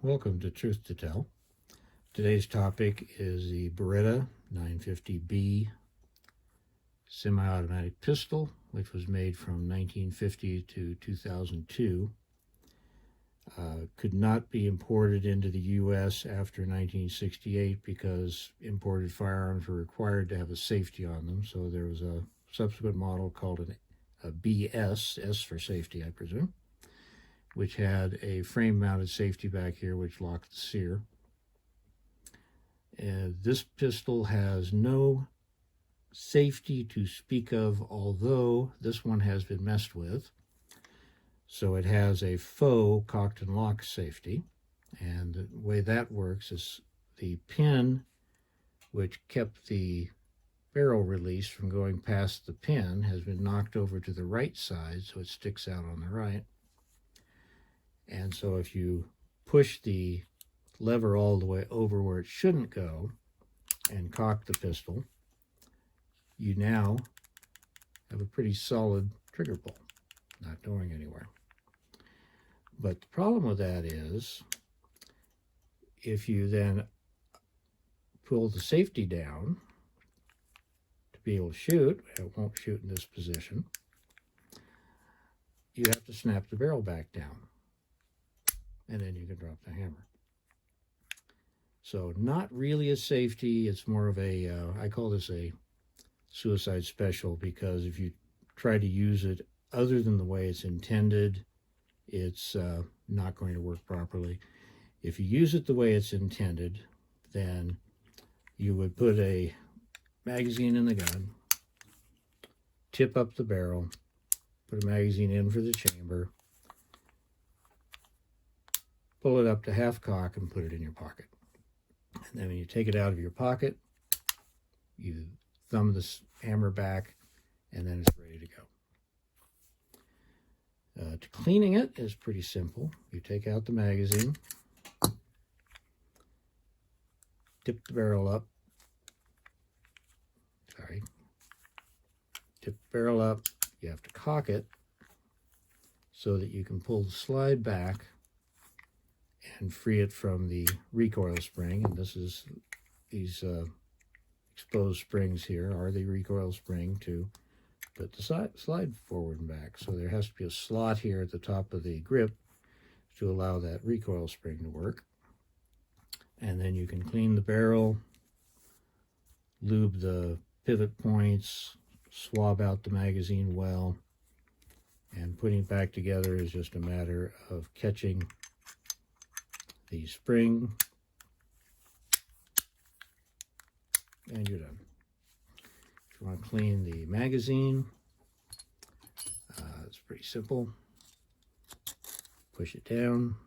Welcome to Truth to Tell. Today's topic is the Beretta 950B semi-automatic pistol, which was made from 1950 to 2002. Could not be imported into the U.S. after 1968 because imported firearms were required to have a safety on them. So there was a subsequent model called a BS, S for safety, I presume, which had a frame-mounted safety back here which locked the sear. And this pistol has no safety to speak of, although this one has been messed with. So it has a faux cocked and locked safety. And the way that works is the pin which kept the barrel release from going past the pin has been knocked over to the right side, so it sticks out on the right. And so if you push the lever all the way over where it shouldn't go and cock the pistol, you now have a pretty solid trigger pull, not going anywhere. But the problem with that is if you then pull the safety down to be able to shoot, it won't shoot in this position, you have to snap the barrel back down. And then you can drop the hammer. So not really a safety, it's more of a, I call this a suicide special, because if you try to use it other than the way it's intended, it's not going to work properly. If you use it the way it's intended, then you would put a magazine in the gun, tip up the barrel, put a magazine in for the chamber, pull it up to half cock and put it in your pocket. And then when you take it out of your pocket, you thumb this hammer back and then it's ready to go. To cleaning it is pretty simple. You take out the magazine, tip the barrel up, tip the barrel up, you have to cock it so that you can pull the slide back and free it from the recoil spring. And these exposed springs here are the recoil spring to put the slide forward and back. So there has to be a slot here at the top of the grip to allow that recoil spring to work. And then you can clean the barrel, lube the pivot points, swab out the magazine well, and putting it back together is just a matter of catching the spring, and you're done. If you want to clean the magazine, it's pretty simple. Push it down,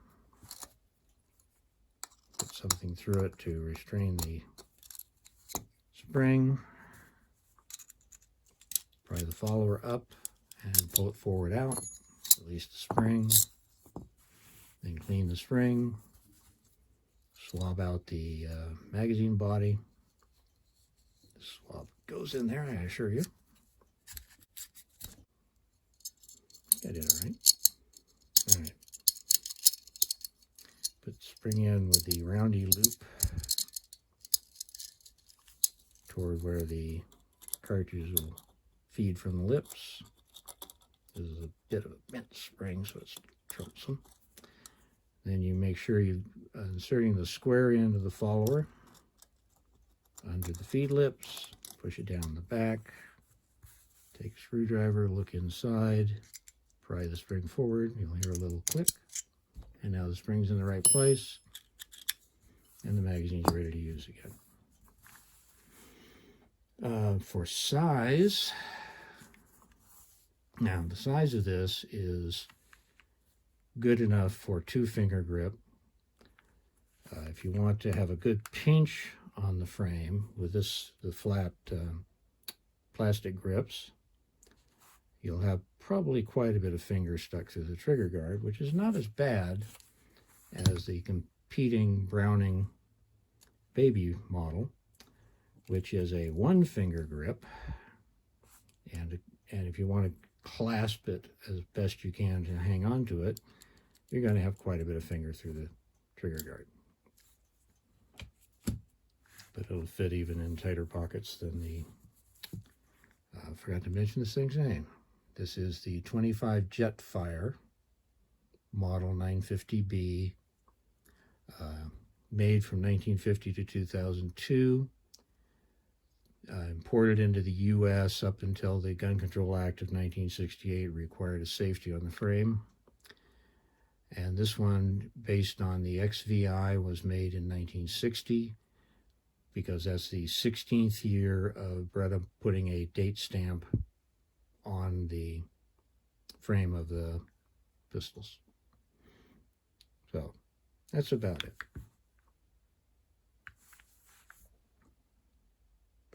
put something through it to restrain the spring, pry the follower up and pull it forward out, release the spring, then clean the spring, swab out the magazine body. The swab goes in there, I assure you. I did all right. All right. Put the spring in with the roundy loop toward where the cartridge will feed from the lips. This is a bit of a bent spring, so it's troublesome. Then you make sure you're inserting the square end of the follower under the feed lips, push it down the back, take a screwdriver, look inside, pry the spring forward, you'll hear a little click, and now the spring's in the right place, and the magazine's ready to use again. For size, now the size of this is good enough for 2-finger grip. If you want to have a good pinch on the frame with the flat plastic grips, you'll have probably quite a bit of finger stuck through the trigger guard, which is not as bad as the competing Browning baby model, which is a 1-finger grip. And if you want to clasp it as best you can to hang on to it, you're going to have quite a bit of finger through the trigger guard. But it'll fit even in tighter pockets than the, forgot to mention this thing's name. This is the 25 Jetfire model 950B, made from 1950 to 2002, imported into the U.S. up until the Gun Control Act of 1968 required a safety on the frame. And this one, based on the XVI, was made in 1960, because that's the 16th year of Beretta putting a date stamp on the frame of the pistols. So that's about it.